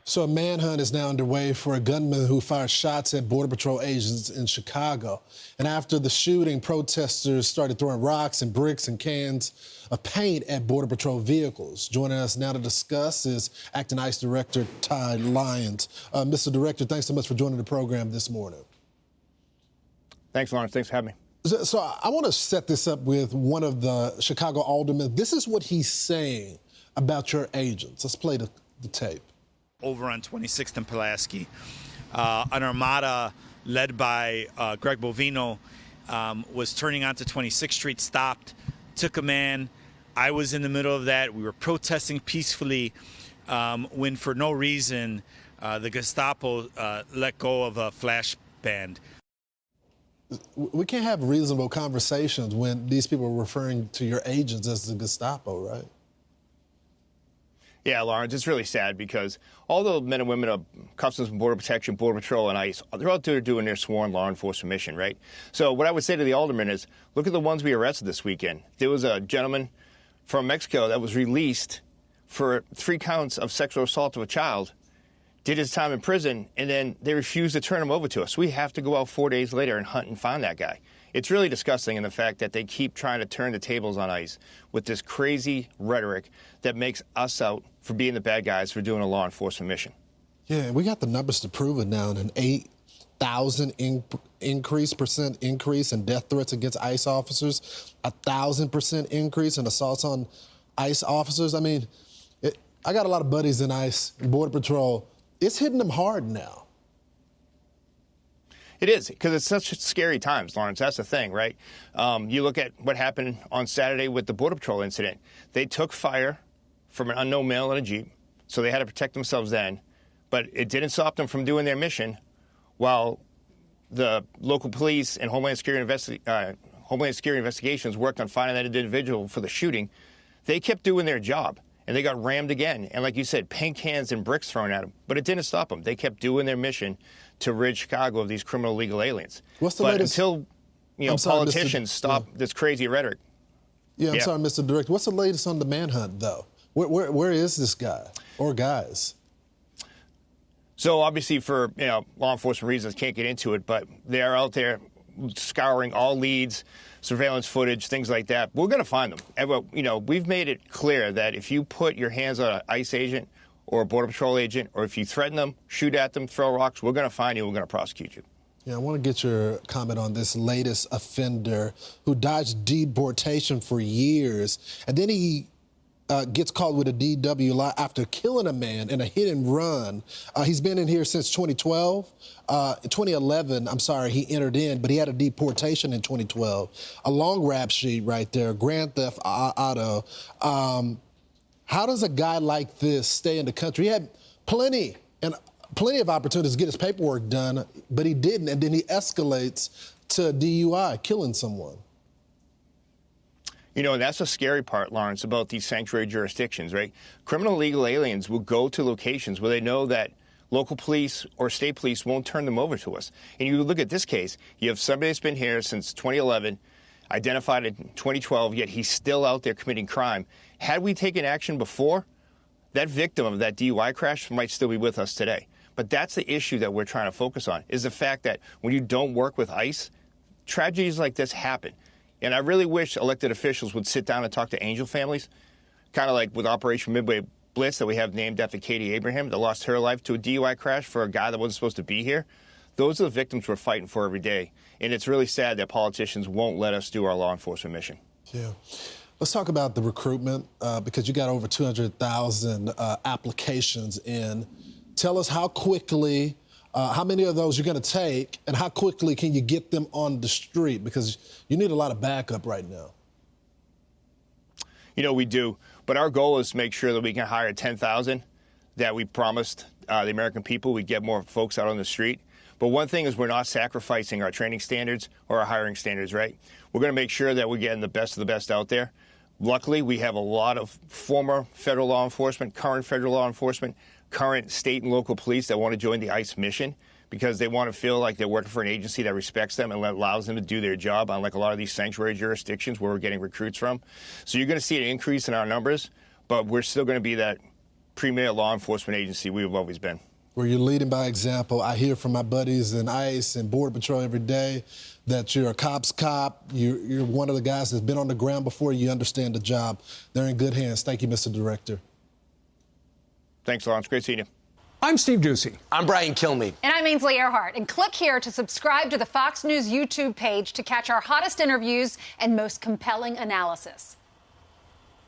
So a manhunt is now underway for a gunman who fired shots at Border Patrol agents in Chicago. And after the shooting, protesters started throwing rocks and bricks and cans of paint at Border Patrol vehicles. Joining us now to discuss is Acting ICE Director Todd Lyons. Mr. Director, thanks so much for joining the program this morning. Thanks, Lawrence. Thanks for having me. So I want to set this up with one of the Chicago aldermen. This is what he's saying about your agents. Let's play the tape. Over on 26th and Pulaski, an armada led by Greg Bovino was turning onto 26th Street, stopped, took a man. I was in the middle of that. We were protesting peacefully when, for no reason, the Gestapo let go of a flash band. We can't have reasonable conversations when these people are referring to your agents as the Gestapo, right? Yeah, Lawrence, it's really sad because all the men and women of Customs and Border Protection, Border Patrol, and ICE, they're out there doing their sworn law enforcement mission, right? So what I would say to the alderman is, look at the ones we arrested this weekend. There was a gentleman from Mexico that was released for 3 counts of sexual assault of a child, did his time in prison, and then they refused to turn him over to us. We have to go out 4 days later and hunt and find that guy. It's really disgusting in the fact that they keep trying to turn the tables on ICE with this crazy rhetoric that makes us out for being the bad guys for doing a law enforcement mission. Yeah, we got the numbers to prove it now. An 8,000% increase in death threats against ICE officers, 1,000% increase in assaults on ICE officers. I mean, I got a lot of buddies in ICE, Border Patrol. It's hitting them hard now. It is, because it's such scary times, Lawrence. That's the thing, right? You look at what happened on Saturday with the Border Patrol incident. They took fire from an unknown male in a Jeep, so they had to protect themselves then. But it didn't stop them from doing their mission while the local police and Homeland Security investigations worked on finding that individual for the shooting. They kept doing their job, and they got rammed again. And like you said, paint cans and bricks thrown at them. But it didn't stop them. They kept doing their mission to rid Chicago of these criminal illegal aliens. What's the but latest? Until politicians stop this crazy rhetoric. Yeah, I'm sorry, Mr. Director. What's the latest on the manhunt, though? Where is this guy or guys? So obviously, for law enforcement reasons, can't get into it. But they are out there scouring all leads, surveillance footage, things like that. We're going to find them. We've made it clear that if you put your hands on an ICE agent or a Border Patrol agent, or if you threaten them, shoot at them, throw rocks, we're going to find you, we're going to prosecute you. Yeah, I want to get your comment on this latest offender who dodged deportation for years, and then he gets caught with a DWI after killing a man in a hit and run. He's been in here since 2012. 2011, I'm sorry, he entered in, but he had a deportation in 2012. A long rap sheet right there, grand theft auto. How does a guy like this stay in the country? He had plenty of opportunities to get his paperwork done, but he didn't, and then he escalates to DUI, killing someone. And that's the scary part, Lawrence, about these sanctuary jurisdictions, right? Criminal illegal aliens will go to locations where they know that local police or state police won't turn them over to us. And you look at this case, you have somebody that's been here since 2011, identified in 2012, yet he's still out there committing crime. Had we taken action before, that victim of that DUI crash might still be with us today. But that's the issue that we're trying to focus on, is the fact that when you don't work with ICE, tragedies like this happen. And I really wish elected officials would sit down and talk to angel families, kind of like with Operation Midway Blitz that we have named after Katie Abraham that lost her life to a DUI crash for a guy that wasn't supposed to be here. Those are the victims we're fighting for every day. And it's really sad that politicians won't let us do our law enforcement mission. Yeah. Let's talk about the recruitment, because you got over 200,000 applications in. Tell us how quickly, how many of those you're going to take, and how quickly can you get them on the street? Because you need a lot of backup right now. We do. But our goal is to make sure that we can hire 10,000 that we promised the American people. We get more folks out on the street. But one thing is we're not sacrificing our training standards or our hiring standards, right? We're going to make sure that we're getting the best of the best out there. Luckily, we have a lot of former federal law enforcement, current federal law enforcement, current state and local police that want to join the ICE mission because they want to feel like they're working for an agency that respects them and allows them to do their job, unlike a lot of these sanctuary jurisdictions where we're getting recruits from. So you're going to see an increase in our numbers, but we're still going to be that premier law enforcement agency we've always been. Where you're leading by example. I hear from my buddies in ICE and Border Patrol every day that you're a cop's cop. You're one of the guys that's been on the ground before. You understand the job. They're in good hands. Thank you, Mr. Director. Thanks, Lawrence. Great seeing you. I'm Steve Ducey. I'm Brian Kilmeade. And I'm Ainsley Earhart. And click here to subscribe to the Fox News YouTube page to catch our hottest interviews and most compelling analysis.